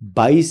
22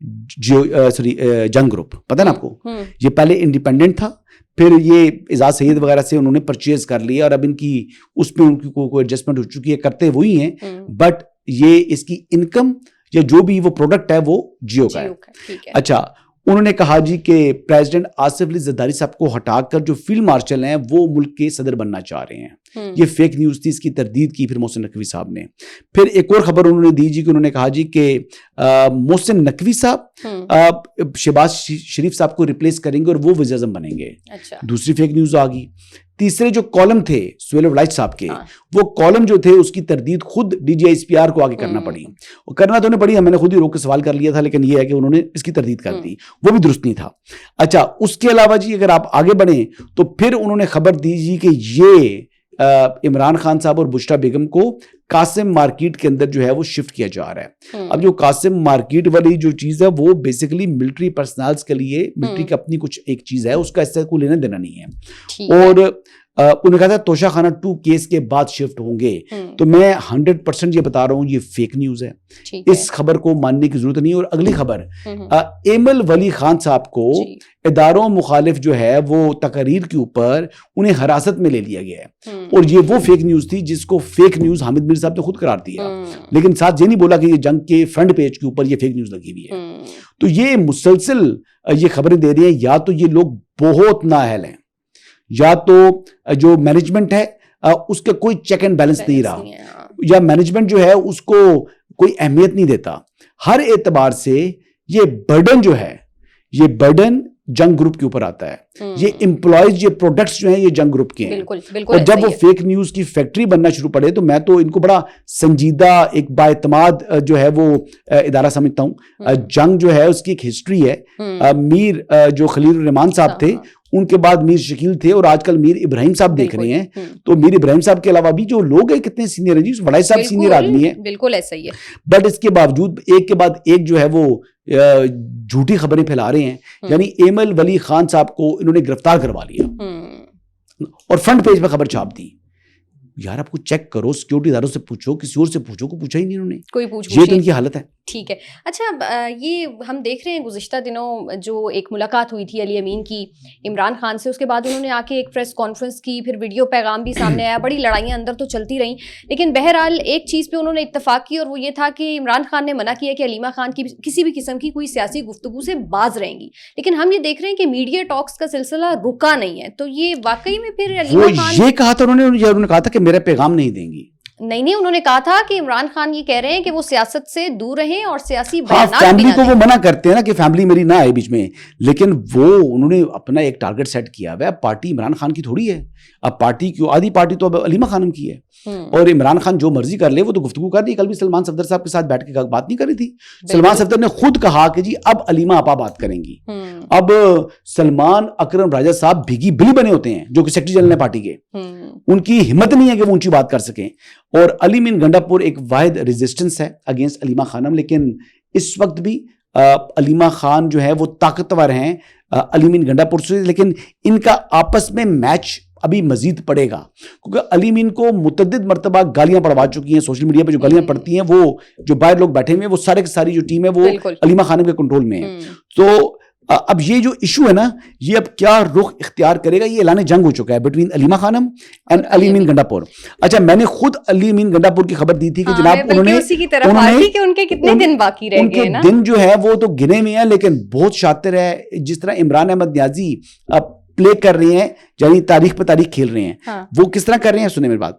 جنگ گروپ، پتہ نا آپ کو، یہ پہلے انڈیپینڈنٹ تھا، پھر یہ اعزاز سید وغیرہ سے انہوں نے پرچیز کر لیا، اور اب ان کی اس پہ ان کی کوئی ایڈجسٹمنٹ ہو چکی ہے، کرتے وہی ہیں، بٹ یہ اس کی انکم یا جو بھی وہ پروڈکٹ ہے وہ جیو کا ہے. اچھا، انہوں نے کہا جی کہ پریزیڈنٹ آصف علی زرداری صاحب کو ہٹا کر جو فیلڈ مارشل ہیں وہ ملک کے صدر بننا چاہ رہے ہیں. یہ فیک نیوز تھی، اس کی تردید کی پھر محسن نقوی صاحب نے. پھر ایک اور خبر انہوں نے دی جی کہ انہوں نے کہا جی کہ محسن نقوی صاحب شہباز شریف صاحب کو ریپلیس کریں گے اور وہ وزیر اعظم بنیں گے. دوسری فیک نیوز آ گئی. تیسرے جو کالم تھے سہیل ولائچ صاحب کے، وہ کالم جو تھے اس کی تردید خود D G S P R کو آگے کرنا پڑی. کرنا تو انہیں پڑی، میں نے خود ہی روک کے سوال کر لیا تھا، لیکن یہ ہے کہ انہوں نے اس کی تردید کر دی، وہ بھی درست نہیں تھا. اچھا، اس کے علاوہ جی اگر آپ آگے بڑھیں تو پھر انہوں نے خبر دی جی کہ یہ عمران خان صاحب اور بشرا بیگم کو قاسم مارکیٹ کے اندر جو ہے وہ شفٹ کیا جا رہا ہے. اب جو قاسم مارکیٹ والی جو چیز ہے وہ بیسیکلی ملٹری پرسنلز کے لیے، ملٹری کی اپنی کچھ ایک چیز ہے، اس کا اس سے کوئی لینا دینا نہیں ہے. اور انہوں نے کہا تھا توشہ خانہ 2 کیس کے بعد شفٹ ہوں گے، تو میں 100% یہ بتا رہا ہوں یہ فیک نیوز ہے، اس خبر کو ماننے کی ضرورت نہیں. اور اگلی خبر، ایمل ولی خان صاحب کو اداروں مخالف جو ہے وہ تقاریر کے اوپر انہیں حراست میں لے لیا گیا ہے، اور یہ وہ فیک نیوز تھی جس کو فیک نیوز حامد میر صاحب نے خود قرار دیا، لیکن ساتھ یہ نہیں بولا کہ یہ جنگ کے فرنٹ پیج کے اوپر یہ فیک نیوز لگی ہوئی ہے. تو یہ مسلسل یہ خبریں دے رہی ہیں، یا تو یہ لوگ بہت نااہل ہیں، یا تو جو مینجمنٹ ہے اس کا کوئی چیک اینڈ بیلنس نہیں رہا، یا مینجمنٹ جو ہے اس کو کوئی اہمیت نہیں دیتا. ہر اعتبار سے یہ برڈن جو ہے، یہ برڈن جنگ گروپ کے اوپر آتا ہے. یہ امپلائیز، یہ پروڈکٹس جو ہیں یہ جنگ گروپ کے ہیں. اور جب وہ فیک نیوز کی فیکٹری بننا شروع پڑے تو میں تو ان کو بڑا سنجیدہ ایک باعتماد جو ہے وہ ادارہ سمجھتا ہوں. جنگ جو ہے اس کی ایک ہسٹری ہے. میر جو خلیل الرحمان صاحب تھے، ان کے بعد میر شکیل تھے، اور آج کل میر ابراہیم صاحب دیکھ رہے ہیں. تو میر ابراہیم صاحب کے علاوہ بھی جو لوگ ہیں کتنے سینئر ہیں جی، وڑائی صاحب سینئر آدمی ہیں، بالکل ایسا ہی ہے، بٹ اس کے باوجود ایک کے بعد ایک جو ہے وہ جھوٹی خبریں پھیلا رہے ہیں. یعنی ایمل ولی خان صاحب کو انہوں نے گرفتار کروا لیا اور فرنٹ پیج پہ خبر چھاپ دی. یار آپ کو چیک کرو، سیکورٹی اداروں سے پوچھو، کسی اور سے پوچھو، کو پوچھا ہی نہیں انہوں نے. کوئی پوچھ یہ تو ان کی حالت ہے. ٹھیک ہے. اچھا، یہ ہم دیکھ رہے ہیں گزشتہ دنوں جو ایک ملاقات ہوئی تھی علی امین کی عمران خان سے، اس کے بعد انہوں نے آ کے ایک پریس کانفرنس کی، پھر ویڈیو پیغام بھی سامنے آیا، بڑی لڑائیاں اندر تو چلتی رہیں، لیکن بہرحال ایک چیز پہ انہوں نے اتفاق کی، اور وہ یہ تھا کہ عمران خان نے منع کیا کہ علیمہ خان کی کسی بھی قسم کی کوئی سیاسی گفتگو سے باز رہیں گی. لیکن ہم یہ دیکھ رہے ہیں کہ میڈیا ٹاکس کا سلسلہ رکا نہیں ہے. تو یہ واقعی میں پھر علیمہ خان یہ کہا تھا انہوں نے کہا تھا کہ میرا پیغام نہیں دیں گی. نہیں، انہوں نے کہا تھا کہ عمران خان یہ کہہ رہے ہیں کہ وہ سیاست سے دور رہیں اور سیاسی بیانات فیملی کو وہ منع کرتے ہیں نا کہ فیملی میری نہ آئے بیچ میں، لیکن وہ انہوں نے اپنا ایک ٹارگٹ سیٹ کیا ہوا ہے. پارٹی عمران خان کی تھوڑی ہے، اب پارٹی کیوں، آدھی پارٹی تو اب علیمہ خانم کی ہے، اور عمران خان جو مرضی کر لے، وہ تو گفتگو کر دی. کل بھی سلمان صفدر صاحب کے ساتھ بیٹھ کے بات نہیں کری تھی. سلمان صفدر نے خود کہا کہ جی اب علیمہ آپا بات کریں گی. اب سلمان اکرم راجہ صاحب بھیگی بلی بنے ہوتے ہیں جو کہ سیکرٹری جنرل ہیں پارٹی کے، ان کی ہمت نہیں ہے کہ وہ اونچی بات کر سکیں. اور علی مین گنڈا پور ایک واحد ریزسٹنس ہے اگینسٹ علیمہ خانم، لیکن اس وقت بھی علیمہ خان جو ہے وہ طاقتور ہیں علی مین گنڈا پور سے، لیکن ان کا آپس میں میچ ابھی مزید پڑے گا، کیونکہ علی مین کو متعدد مرتبہ گالیاں پڑوا چکی ہیں. سوشل میڈیا پہ جو گالیاں پڑتی ہیں، وہ جو باہر لوگ بیٹھے ہوئے ہیں، وہ سارے کی ساری جو ٹیم ہے وہ علیمہ خانم کے کنٹرول میں ہے. تو اب یہ جو ایشو ہے نا، یہ اب کیا رخ اختیار کرے گا، یہ اعلان جنگ ہو چکا ہے بٹوین علیمہ خانم اینڈ علی مین گنڈا پور. اچھا، میں نے خود علی مین گنڈا پور کی خبر دی تھی کہ جناب انہوں نے ان کے کتنے دن باقی رہ گئے نا، دن جو ہے وہ تو گنے ہوئے ہیں، لیکن بہت شاطر ہے. جس طرح عمران احمد نیازی پلے کر رہے ہیں، یعنی تاریخ پہ تاریخ کھیل رہے ہیں، وہ کس طرح کر رہے ہیں سنیں میری بات.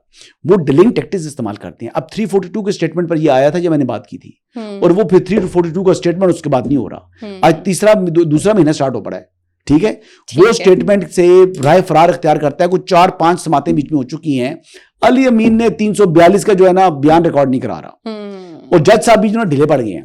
وہ ڈیلنگ ٹیکٹکس استعمال کرتے ہیں. اب 342 کے اسٹیٹمنٹ پر یہ آیا تھا جب میں نے بات کی تھی، اور وہ پھر 342 کا اسٹیٹمنٹ اس کے بعد نہیں ہو رہا. آج دوسرا مہینہ سٹارٹ ہو پڑا ہے. ٹھیک ہے، وہ اسٹیٹمنٹ سے رائے فرار اختیار کرتا ہے. کچھ 4-5 سماعتیں بیچ میں ہو چکی ہیں. علی امین نے 342 کا جو ہے نا بیان ریکارڈ نہیں کرا رہا، اور جج صاحب بھی جو ڈھیلے پڑ گئے ہیں.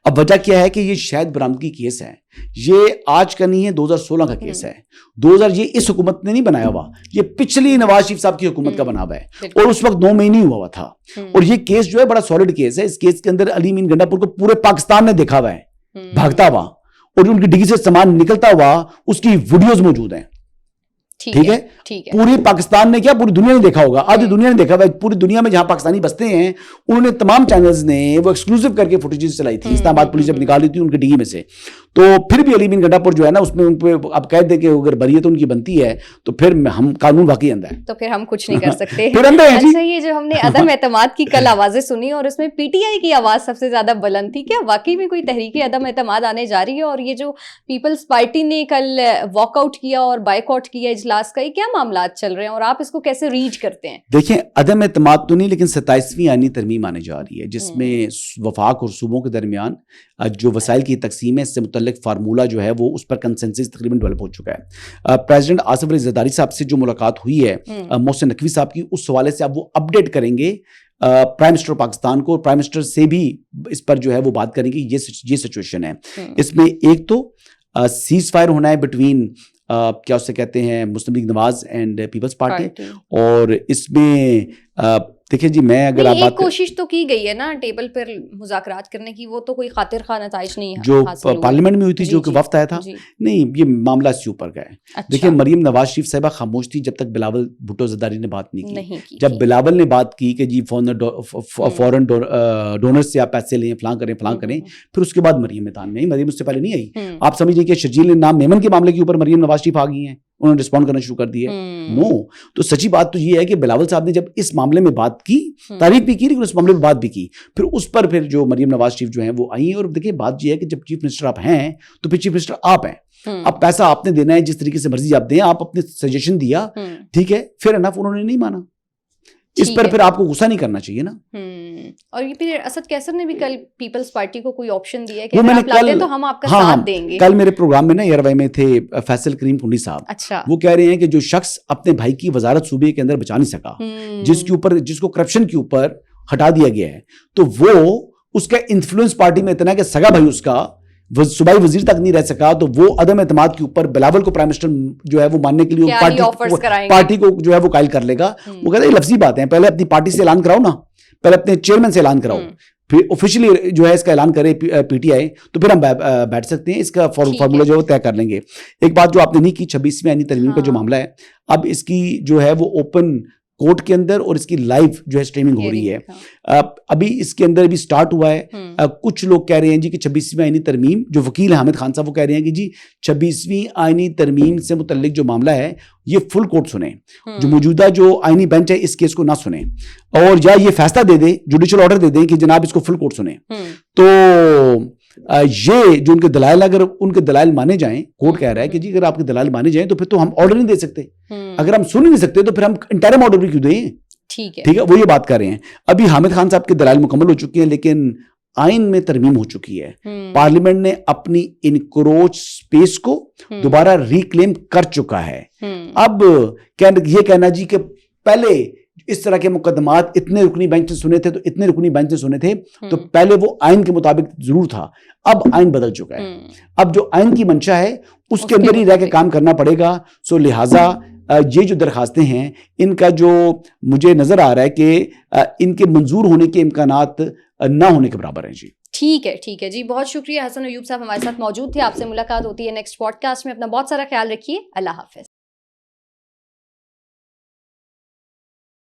اب وجہ کیا ہے کہ یہ شاید برآمدگی کیس ہے، یہ آج کا نہیں ہے، 2016 کا کیس ہے. 2000 یہ اس حکومت نے نہیں بنایا ہوا، یہ پچھلی نواز شریف صاحب کی حکومت کا بنا ہوا ہے، اور اس وقت 9 مہینے ہوا تھا. اور یہ کیس جو ہے بڑا سالڈ کیس ہے. اس کیس کے اندر علی مین گنڈا پور کو پورے پاکستان نے دیکھا ہوا ہے بھاگتا ہوا، اور ان کی ڈگی سے سامان نکلتا ہوا اس کی ویڈیوز موجود ہیں. ٹھیک ہے, پوری پاکستان نے کیا پوری دنیا نے دیکھا ہوگا, آدھی دنیا نے دیکھا ہوا, پوری دنیا میں جہاں پاکستانی بستے ہیں انہوں نے تمام چینلز نے وہ ایکسکلوسیو کر کے فوٹیجز چلائی تھی, اسلام آباد پولیس جب نکالی تھی ان کے ڈی میں سے. تو پھر بھی علی بن گھنٹا پور جو ہے نا اس میں ان پہ اب قید دے کہ اگر بریت ان کی بنتی ہے تو پھر ہم قانون واقعی اندھا ہے, تو پھر ہم کچھ نہیں کر سکتے. اچھا, یہ جو ہم نے عدم اعتماد کی کل آوازیں سنی اور اس میں پی ٹی آئی کی آواز سب سے زیادہ بلند تھی, کیا واقعی میں کوئی تحریک عدم اعتماد آنے جا رہی ہے؟ اور یہ جو پیپلز پارٹی نے کل واک آؤٹ کیا اور بائیک آؤٹ کیا اجلاس کا, یہ کیا معاملات چل رہے ہیں اور آپ اس کو کیسے ریڈ کرتے ہیں؟ دیکھیں عدم اعتماد تو نہیں, لیکن 27ویں آئینی ترمیم آنے جا رہی ہے جس میں وفاق اور صوبوں کے درمیان جو وسائل کی تقسیم ہے اس سے متعلق فارمولہ جو ہے وہ اس پر کنسنسس تقریباً ڈیولپ ہو چکا ہے. پریزیڈنٹ آصف علی زرداری صاحب سے جو ملاقات ہوئی ہے محسن نقوی صاحب کی, اس حوالے سے اب وہ اپڈیٹ کریں گے پرائم منسٹر پاکستان کو, اور پرائم منسٹر سے بھی اس پر جو ہے وہ بات کریں گے یہ سچویشن ہے. اس میں ایک تو سیز فائر ہونا ہے بٹوین کیا اسے کہتے ہیں مسلم لیگ نواز اینڈ پیپلز پارٹی, اور اس میں دیکھیں جی میں اگر آپ ایک کوشش تو کی گئی ہے نا ٹیبل پر مذاکرات کرنے کی, وہ تو کوئی خاطر خواہ نتائج نہیں ہے جو پارلیمنٹ میں ہوئی تھی, جو کہ وفد آیا تھا. نہیں یہ معاملہ اس کے اوپر کا ہے. دیکھیں مریم نواز شریف صاحبہ خاموش تھی جب تک بلاول بھٹو زرداری نے بات نہیں کی. جب بلاول نے بات کی کہ جی فورن ڈونر سے آپ پیسے لیں, فلاں کریں, پھر اس کے بعد مریم میدان میں آئی. مریم اس سے پہلے نہیں آئی. آپ سمجھیں کہ شرجیل نام میمن کے معاملے کے اوپر مریم نواز شریف آ گئی ہیں, انہوں نے رسپونڈ کرنا شروع کر دیا. نو, تو سچی بات تو یہ ہے کہ بلاول صاحب نے جب اس معاملے میں بات کی, تعریف بھی کی لیکن اس معاملے میں بات بھی کی, پھر اس پر پھر جو مریم نواز شریف جو ہیں وہ آئی ہیں. اور دیکھیں بات یہ ہے کہ جب چیف منسٹر آپ ہیں تو پھر چیف منسٹر آپ ہیں, اب پیسہ آپ نے دینا ہے جس طریقے سے مرضی آپ دیں, آپ اپنے سجیشن دیا, ٹھیک ہے, پھر انف انہوں نے نہیں مانا, اس پر پھر آپ کو غصہ نہیں کرنا چاہیے نا. اور یہ پھر اسد کیسر نے بھی کل پیپلز پارٹی کو کوئی آپشن دیا ہے کہ اگر آپ لاتے ہیں تو ہم آپ کا ساتھ دیں گے. کل میرے پروگرام میں نا ایئر میں تھے فیصل کریم کنڈی صاحب, اچھا, وہ کہہ رہے ہیں کہ جو شخص اپنے بھائی کی وزارت صوبے کے اندر بچا نہیں سکا, جس کو کرپشن کے اوپر ہٹا دیا گیا ہے, تو وہ اس کا انفلوئنس پارٹی میں اتنا ہے کہ سگا بھائی اس کا صوبائی وزیر تک نہیں رہ سکا, تو وہ عدم اعتماد کے اوپر بلاول کو پرائم منسٹر جو ہے وہ ماننے کے لیے پارٹی کو جو ہے وہ قائل کر لے گا. وہ کہتے ہیں لفظی بات ہے, پہلے اپنی پارٹی سے اعلان کراؤ نا, پہلے اپنے چیئرمین سے اعلان کراؤ, پھر آفیشلی جو ہے اس کا اعلان کرے پی ٹی آئی, تو پھر ہم بیٹھ سکتے ہیں, اس کا فارمولہ جو ہے وہ طے کر لیں گے. ایک بات جو آپ نے نہیں کی, 26ویں آئینی ترمیم کا جو معاملہ ہے, اب اس کی جو ہے وہ اوپن کورٹ کے اندر اور اس کی لائیو جو ہے اسٹریمنگ ہو رہی ہے. ابھی اس کے اندر بھی سٹارٹ ہوا ہے. کچھ لوگ کہہ رہے ہیں جی کہ 26ویں آئینی ترمیم, جو وکیل حامد خان صاحب وہ کہہ رہے ہیں کہ جی 26ویں آئینی ترمیم سے متعلق جو معاملہ ہے یہ فل کورٹ سنیں, جو موجودہ جو آئینی بینچ ہے اس کیس کو نہ سنیں, اور یا یہ فیصلہ دے دیں, جوڈیشل آرڈر دے دیں کہ جناب اس کو فل کورٹ سنیں. تو یہ جو ان کے دلائل, اگر ان کے دلائل مانے جائیں, کورٹ کہہ رہا ہے کہ جی اگر آپ کے دلائل مانے جائیں تو پھر تو ہم آرڈر نہیں دے سکتے, اگر ہم سن نہیں سکتے تو پھر ہم انٹرم آرڈر بھی کیوں دیں. ٹھیک ہے, وہ یہ بات کر رہے ہیں. ابھی حامد خان صاحب کے دلائل مکمل ہو چکے ہیں, لیکن آئین میں ترمیم ہو چکی ہے. پارلیمنٹ نے اپنی انکروچ سپیس کو دوبارہ ریکلیم کر چکا ہے. اب یہ کہنا جی کہ پہلے اس طرح کے مقدمات اتنے رکنی بینچ نے سنے تھے تو اتنے رکنی بینچ نے سنے تھے, تو پہلے وہ آئین کے مطابق ضرور تھا, اب آئین بدل چکا ہے. اب جو آئین کی منشا ہے اس کے اندر ہی رہ کے کام کرنا پڑے گا. سو لہٰذا یہ جو درخواستیں ہیں ان کا جو مجھے نظر آ رہا ہے کہ ان کے منظور ہونے کے امکانات نہ ہونے کے برابر ہیں. جی ٹھیک ہے جی, بہت شکریہ. حسن ایوب صاحب ہمارے ساتھ موجود تھے. آپ سے ملاقات ہوتی ہے نیکسٹ پوڈ کاسٹ میں. اپنا بہت سارا خیال رکھیے. اللہ حافظ.